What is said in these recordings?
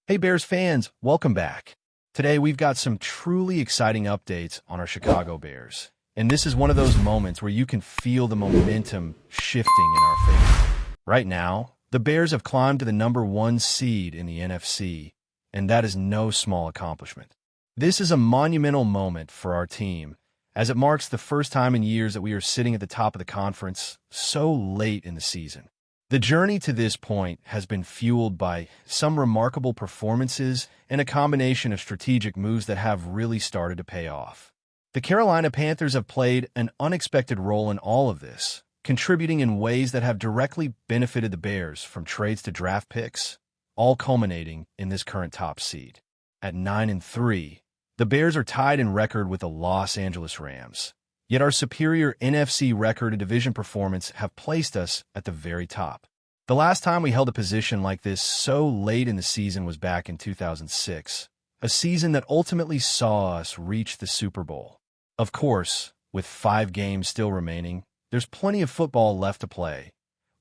Hey Bears fans, welcome back. Today we've got some truly exciting updates on our Chicago Bears. And this is one of those moments where you can feel the momentum shifting in our favor. Right now, the Bears have climbed to the #1 seed in the NFC, and that is no small accomplishment. This is a monumental moment for our team, as it marks the first time in years that we are sitting at the top of the conference so late in the season. The journey to this point has been fueled by some remarkable performances and a combination of strategic moves that have really started to pay off. The Carolina Panthers have played an unexpected role in all of this, contributing in ways that have directly benefited the Bears, from trades to draft picks, all culminating in this current top seed. At 9-3, the Bears are tied in record with the Los Angeles Rams. Yet our superior NFC record and division performance have placed us at the very top. The last time we held a position like this so late in the season was back in 2006, a season that ultimately saw us reach the Super Bowl. Of course, with 5 games still remaining, there's plenty of football left to play,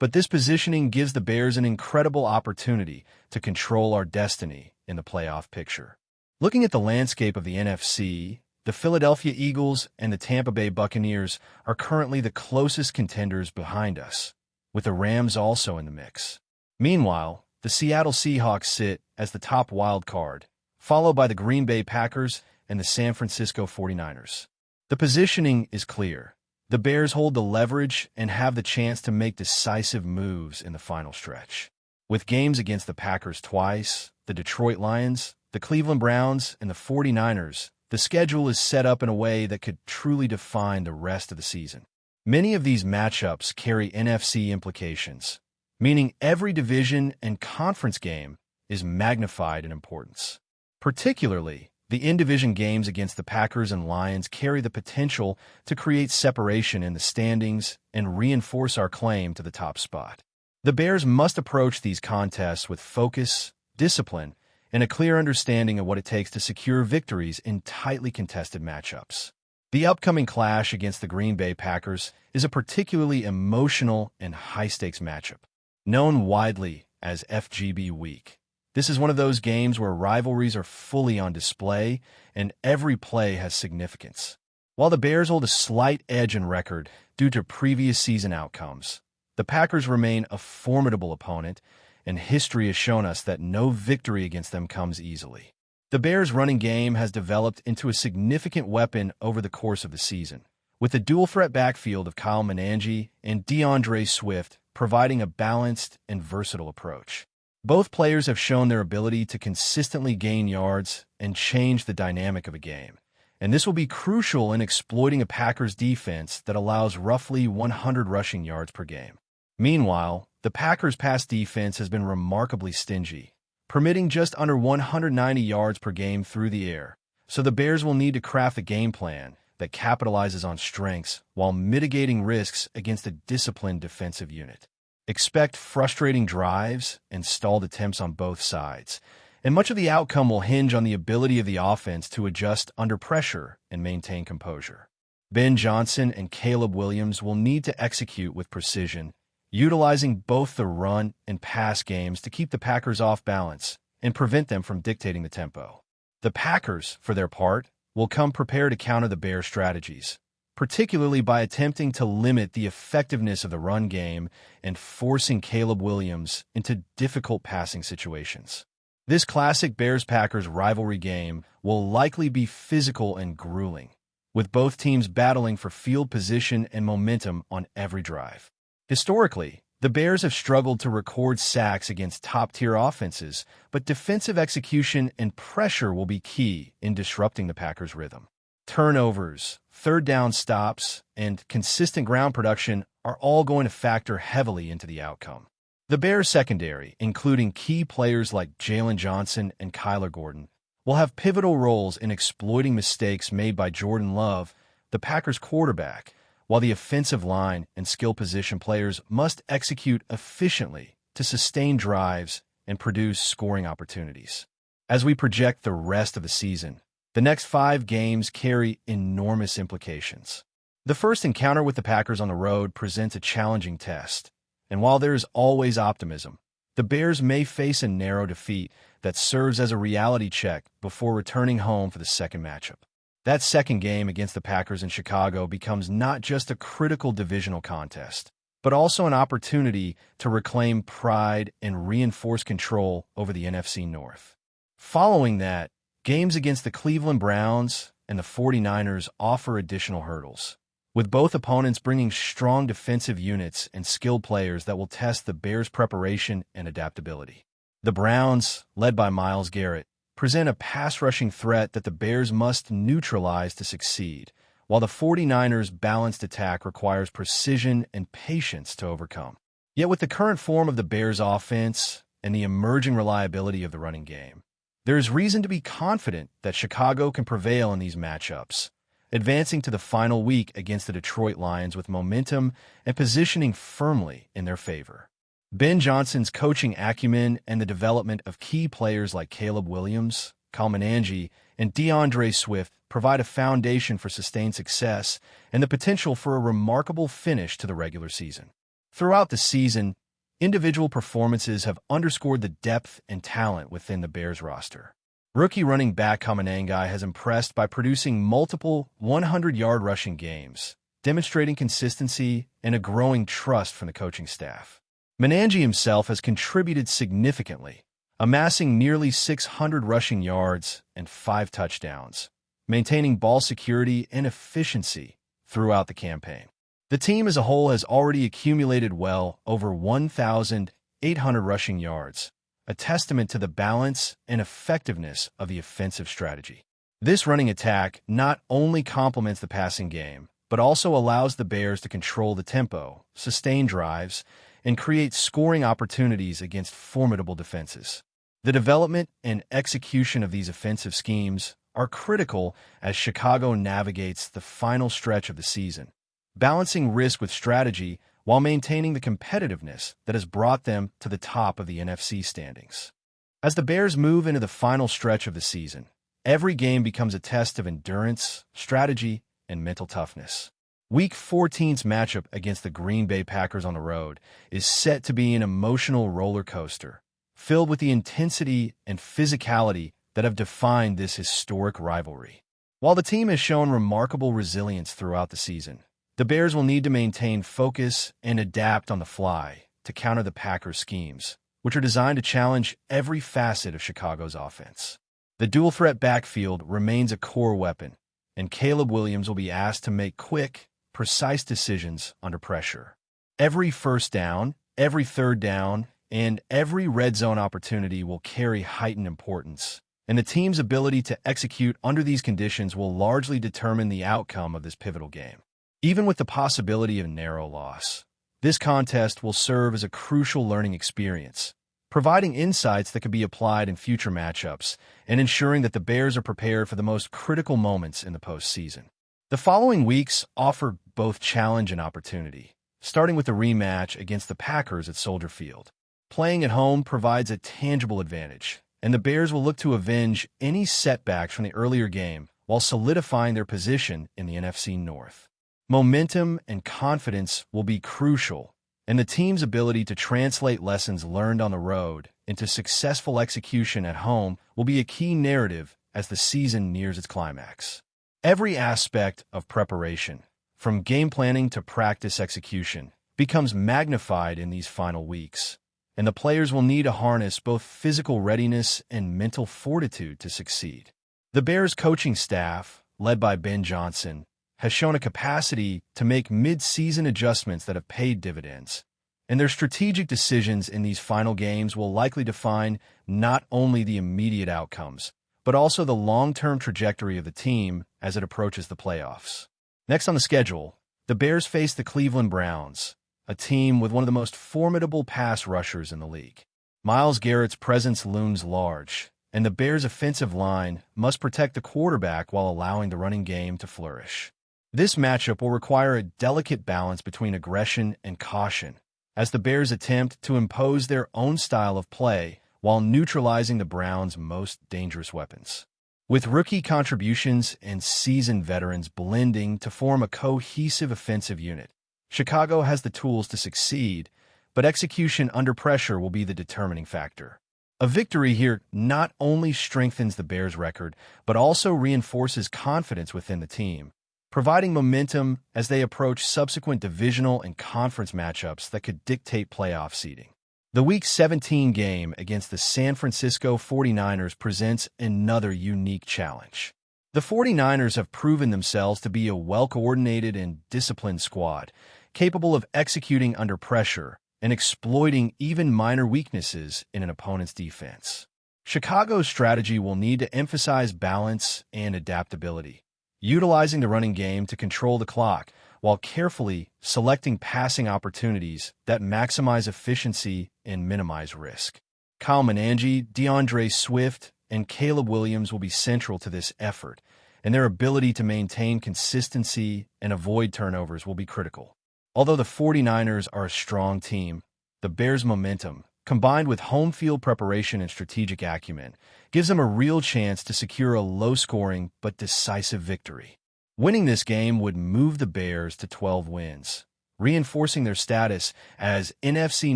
but this positioning gives the Bears an incredible opportunity to control our destiny in the playoff picture. Looking at the landscape of the NFC, the Philadelphia Eagles and the Tampa Bay Buccaneers are currently the closest contenders behind us, with the Rams also in the mix. Meanwhile, the Seattle Seahawks sit as the top wild card, followed by the Green Bay Packers and the San Francisco 49ers. The positioning is clear. The Bears hold the leverage and have the chance to make decisive moves in the final stretch. With games against the Packers twice, the Detroit Lions, the Cleveland Browns, and the 49ers, the schedule is set up in a way that could truly define the rest of the season. Many of these matchups carry NFC implications, meaning every division and conference game is magnified in importance. Particularly, the in-division games against the Packers and Lions carry the potential to create separation in the standings and reinforce our claim to the top spot. The Bears must approach these contests with focus, discipline, and a clear understanding of what it takes to secure victories in tightly contested matchups. The upcoming clash against the Green Bay Packers is a particularly emotional and high-stakes matchup, known widely as FGB Week. This is one of those games where rivalries are fully on display and every play has significance. While the Bears hold a slight edge in record due to previous season outcomes, the Packers remain a formidable opponent, and history has shown us that no victory against them comes easily. The Bears' running game has developed into a significant weapon over the course of the season, with the dual-threat backfield of Kyle Manangi and DeAndre Swift providing a balanced and versatile approach. Both players have shown their ability to consistently gain yards and change the dynamic of a game, and this will be crucial in exploiting a Packers defense that allows roughly 100 rushing yards per game. Meanwhile, the Packers' pass defense has been remarkably stingy, permitting just under 190 yards per game through the air, so the Bears will need to craft a game plan that capitalizes on strengths while mitigating risks against a disciplined defensive unit. Expect frustrating drives and stalled attempts on both sides, and much of the outcome will hinge on the ability of the offense to adjust under pressure and maintain composure. Ben Johnson and Caleb Williams will need to execute with precision, utilizing both the run and pass games to keep the Packers off balance and prevent them from dictating the tempo. The Packers, for their part, will come prepared to counter the Bears' strategies, particularly by attempting to limit the effectiveness of the run game and forcing Caleb Williams into difficult passing situations. This classic Bears-Packers rivalry game will likely be physical and grueling, with both teams battling for field position and momentum on every drive. Historically, the Bears have struggled to record sacks against top-tier offenses, but defensive execution and pressure will be key in disrupting the Packers' rhythm. Turnovers, third down stops, and consistent ground production are all going to factor heavily into the outcome. The Bears' secondary, including key players like Jalen Johnson and Kyler Gordon, will have pivotal roles in exploiting mistakes made by Jordan Love, the Packers' quarterback, while the offensive line and skill position players must execute efficiently to sustain drives and produce scoring opportunities. As we project the rest of the season, the next 5 games carry enormous implications. The first encounter with the Packers on the road presents a challenging test, and while there is always optimism, the Bears may face a narrow defeat that serves as a reality check before returning home for the second matchup. That second game against the Packers in Chicago becomes not just a critical divisional contest, but also an opportunity to reclaim pride and reinforce control over the NFC North. Following that, games against the Cleveland Browns and the 49ers offer additional hurdles, with both opponents bringing strong defensive units and skilled players that will test the Bears' preparation and adaptability. The Browns, led by Myles Garrett, present a pass-rushing threat that the Bears must neutralize to succeed, while the 49ers' balanced attack requires precision and patience to overcome. Yet with the current form of the Bears' offense and the emerging reliability of the running game, there is reason to be confident that Chicago can prevail in these matchups, advancing to the final week against the Detroit Lions with momentum and positioning firmly in their favor. Ben Johnson's coaching acumen and the development of key players like Caleb Williams, Kyle Manangi, and DeAndre Swift provide a foundation for sustained success and the potential for a remarkable finish to the regular season. Throughout the season, individual performances have underscored the depth and talent within the Bears roster. Rookie running back Kyle Manangi has impressed by producing multiple 100-yard rushing games, demonstrating consistency and a growing trust from the coaching staff. Manangi himself has contributed significantly, amassing nearly 600 rushing yards and 5 touchdowns, maintaining ball security and efficiency throughout the campaign. The team as a whole has already accumulated well over 1,800 rushing yards, a testament to the balance and effectiveness of the offensive strategy. This running attack not only complements the passing game, but also allows the Bears to control the tempo, sustain drives, and create scoring opportunities against formidable defenses. The development and execution of these offensive schemes are critical as Chicago navigates the final stretch of the season, balancing risk with strategy while maintaining the competitiveness that has brought them to the top of the NFC standings. As the Bears move into the final stretch of the season, every game becomes a test of endurance, strategy, and mental toughness. Week 14's matchup against the Green Bay Packers on the road is set to be an emotional roller coaster, filled with the intensity and physicality that have defined this historic rivalry. While the team has shown remarkable resilience throughout the season, the Bears will need to maintain focus and adapt on the fly to counter the Packers' schemes, which are designed to challenge every facet of Chicago's offense. The dual-threat backfield remains a core weapon, and Caleb Williams will be asked to make quick, precise decisions under pressure. Every first down, every third down, and every red zone opportunity will carry heightened importance, and the team's ability to execute under these conditions will largely determine the outcome of this pivotal game. Even with the possibility of a narrow loss, this contest will serve as a crucial learning experience, providing insights that could be applied in future matchups and ensuring that the Bears are prepared for the most critical moments in the postseason. The following weeks offer both challenge and opportunity, starting with the rematch against the Packers at Soldier Field. Playing at home provides a tangible advantage, and the Bears will look to avenge any setbacks from the earlier game while solidifying their position in the NFC North. Momentum and confidence will be crucial, and the team's ability to translate lessons learned on the road into successful execution at home will be a key narrative as the season nears its climax. Every aspect of preparation, from game planning to practice execution, becomes magnified in these final weeks, and the players will need to harness both physical readiness and mental fortitude to succeed. The Bears' coaching staff, led by Ben Johnson, has shown a capacity to make mid-season adjustments that have paid dividends, and their strategic decisions in these final games will likely define not only the immediate outcomes, but also the long-term trajectory of the team as it approaches the playoffs. Next on the schedule, the Bears face the Cleveland Browns, a team with one of the most formidable pass rushers in the league. Myles Garrett's presence looms large, and the Bears' offensive line must protect the quarterback while allowing the running game to flourish. This matchup will require a delicate balance between aggression and caution, as the Bears attempt to impose their own style of play while neutralizing the Browns' most dangerous weapons. With rookie contributions and seasoned veterans blending to form a cohesive offensive unit, Chicago has the tools to succeed, but execution under pressure will be the determining factor. A victory here not only strengthens the Bears' record, but also reinforces confidence within the team, providing momentum as they approach subsequent divisional and conference matchups that could dictate playoff seeding. The Week 17 game against the San Francisco 49ers presents another unique challenge. The 49ers have proven themselves to be a well-coordinated and disciplined squad, capable of executing under pressure and exploiting even minor weaknesses in an opponent's defense. Chicago's strategy will need to emphasize balance and adaptability, utilizing the running game to control the clock while carefully selecting passing opportunities that maximize efficiency and minimize risk. Kyle Manangi, DeAndre Swift, and Caleb Williams will be central to this effort, and their ability to maintain consistency and avoid turnovers will be critical. Although the 49ers are a strong team, the Bears' momentum, combined with home field preparation and strategic acumen, gives them a real chance to secure a low-scoring but decisive victory. Winning this game would move the Bears to 12 wins, reinforcing their status as NFC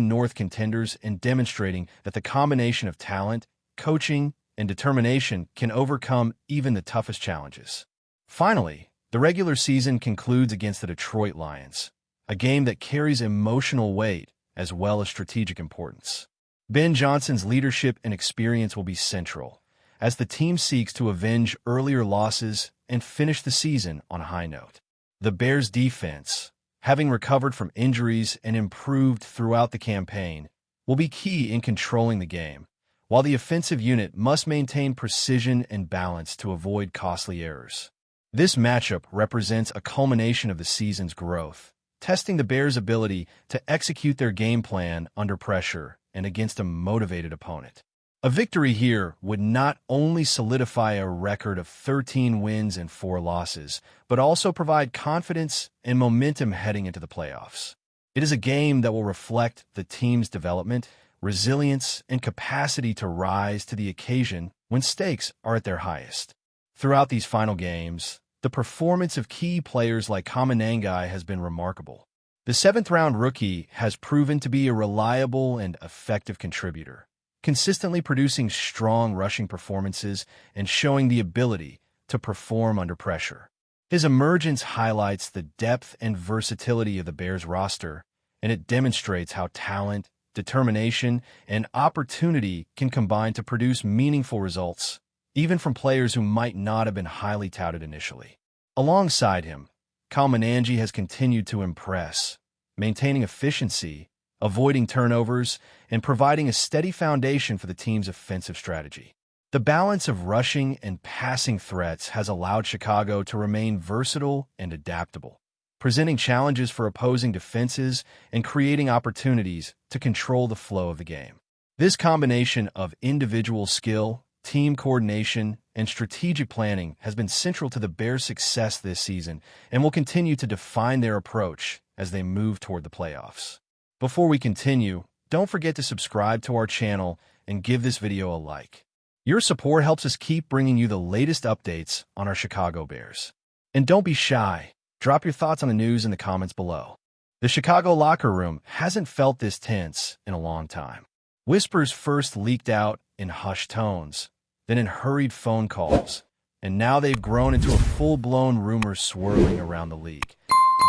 North contenders and demonstrating that the combination of talent, coaching, and determination can overcome even the toughest challenges. Finally, the regular season concludes against the Detroit Lions, a game that carries emotional weight as well as strategic importance. Ben Johnson's leadership and experience will be central as the team seeks to avenge earlier losses and finish the season on a high note. The Bears' defense, having recovered from injuries and improved throughout the campaign, will be key in controlling the game, while the offensive unit must maintain precision and balance to avoid costly errors. This matchup represents a culmination of the season's growth, testing the Bears' ability to execute their game plan under pressure and against a motivated opponent. A victory here would not only solidify a record of 13 wins and 4 losses, but also provide confidence and momentum heading into the playoffs. It is a game that will reflect the team's development, resilience, and capacity to rise to the occasion when stakes are at their highest. Throughout these final games, the performance of key players like Kamanangai has been remarkable. The 7th-round rookie has proven to be a reliable and effective contributor, consistently producing strong rushing performances and showing the ability to perform under pressure. His emergence highlights the depth and versatility of the Bears roster, and it demonstrates how talent, determination, and opportunity can combine to produce meaningful results, even from players who might not have been highly touted initially. Alongside him, Kyle Manangi has continued to impress, maintaining efficiency, avoiding turnovers, and providing a steady foundation for the team's offensive strategy. The balance of rushing and passing threats has allowed Chicago to remain versatile and adaptable, presenting challenges for opposing defenses and creating opportunities to control the flow of the game. This combination of individual skill, team coordination, and strategic planning has been central to the Bears' success this season and will continue to define their approach as they move toward the playoffs. Before we continue, don't forget to subscribe to our channel and give this video a like. Your support helps us keep bringing you the latest updates on our Chicago Bears. And don't be shy. Drop your thoughts on the news in the comments below. The Chicago locker room hasn't felt this tense in a long time. Whispers first leaked out in hushed tones, then in hurried phone calls, and now they've grown into a full-blown rumor swirling around the league.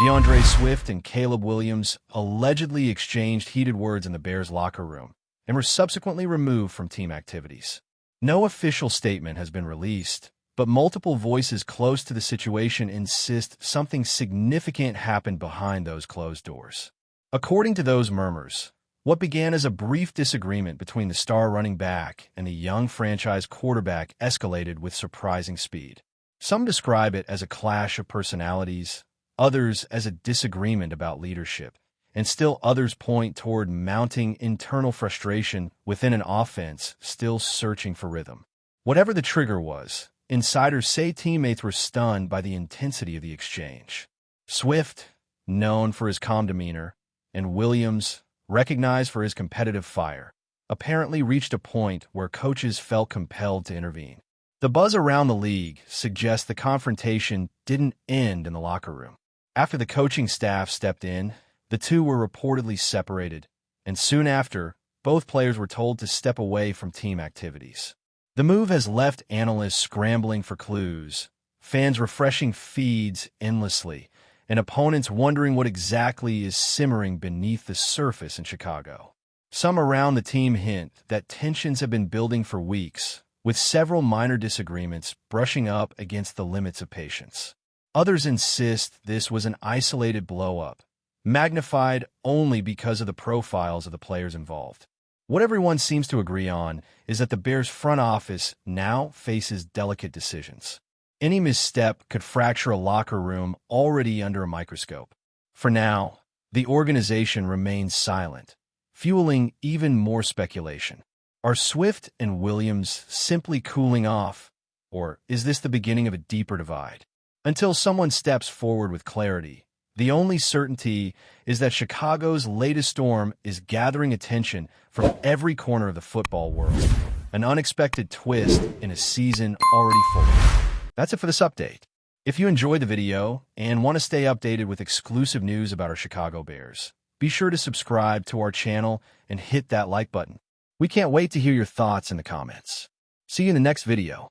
DeAndre Swift and Caleb Williams allegedly exchanged heated words in the Bears locker room and were subsequently removed from team activities. No official statement has been released, but multiple voices close to the situation insist something significant happened behind those closed doors. According to those murmurs, what began as a brief disagreement between the star running back and the young franchise quarterback escalated with surprising speed. Some describe it as a clash of personalities, others as a disagreement about leadership, and still others point toward mounting internal frustration within an offense still searching for rhythm. Whatever the trigger was, insiders say teammates were stunned by the intensity of the exchange. Swift, known for his calm demeanor, and Williams, recognized for his competitive fire, apparently reached a point where coaches felt compelled to intervene. The buzz around the league suggests the confrontation didn't end in the locker room. After the coaching staff stepped in, the two were reportedly separated, and soon after, both players were told to step away from team activities. The move has left analysts scrambling for clues, fans refreshing feeds endlessly, and opponents wondering what exactly is simmering beneath the surface in Chicago. Some around the team hint that tensions have been building for weeks, with several minor disagreements brushing up against the limits of patience. Others insist this was an isolated blow-up, magnified only because of the profiles of the players involved. What everyone seems to agree on is that the Bears' front office now faces delicate decisions. Any misstep could fracture a locker room already under a microscope. For now, the organization remains silent, fueling even more speculation. Are Swift and Williams simply cooling off, or is this the beginning of a deeper divide? Until someone steps forward with clarity, the only certainty is that Chicago's latest storm is gathering attention from every corner of the football world. An unexpected twist in a season already full. That's it for this update. If you enjoyed the video and want to stay updated with exclusive news about our Chicago Bears, be sure to subscribe to our channel and hit that like button. We can't wait to hear your thoughts in the comments. See you in the next video.